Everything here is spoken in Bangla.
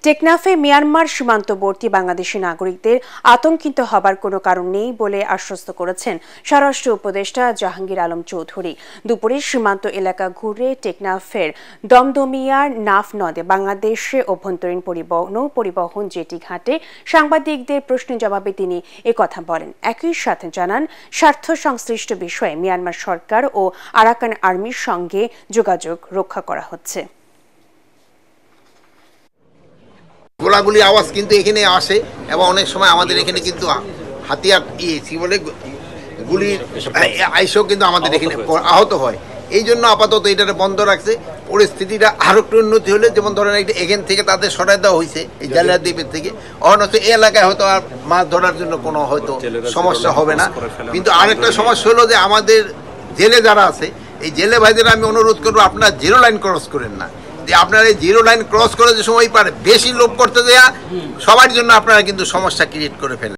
টেকনাফে মিয়ানমার সীমান্তবর্তী বাংলাদেশি নাগরিকদের আতঙ্কিত হবার কোনো কারণ নেই বলে আশ্বস্ত করেছেন স্বরাষ্ট্র উপদেষ্টা জাহাঙ্গীর আলম চৌধুরী। দুপুরে সীমান্ত এলাকা ঘুরে টেকনাফের দমদমিয়ার নাফ নদে বাংলাদেশে অভ্যন্তরীণ পরিবহন জেটি ঘাটে সাংবাদিকদের প্রশ্নের জবাবে তিনি একথা বলেন। একই সাথে জানান, স্বার্থ সংশ্লিষ্ট বিষয়ে মিয়ানমার সরকার ও আরাকান আর্মির সঙ্গে যোগাযোগ রক্ষা করা হচ্ছে। গোলাগুলি আওয়াজ কিন্তু এখানে আসে এবং অনেক সময় আমাদের এখানে কিন্তু হাতিয়ার কি বলে গুলির আইসেও কিন্তু আমাদের এখানে আহত হয়। এই জন্য আপাতত এটা বন্ধ রাখছে। পরিস্থিতিটা আরো একটু উন্নতি হলে, যেমন ধরেন এখান থেকে তাদের সরাই দেওয়া হয়েছে এই জালিয়াত দ্বীপের থেকে, অন্য এই এলাকায় হয়তো আর মাছ ধরার জন্য কোনো হয়তো সমস্যা হবে না। কিন্তু আরেকটা সমস্যা হলো যে আমাদের জেলে যারা আছে, এই জেলে ভাইদের আমি অনুরোধ করবো, আপনারা জিরো লাইন ক্রস করেন না। যে আপনারা এই জিরো লাইন ক্রস করে যে সময় পারে বেশি লোভ করতে দেয়া সবার জন্য আপনারা কিন্তু সমস্যা ক্রিয়েট করে ফেলেন।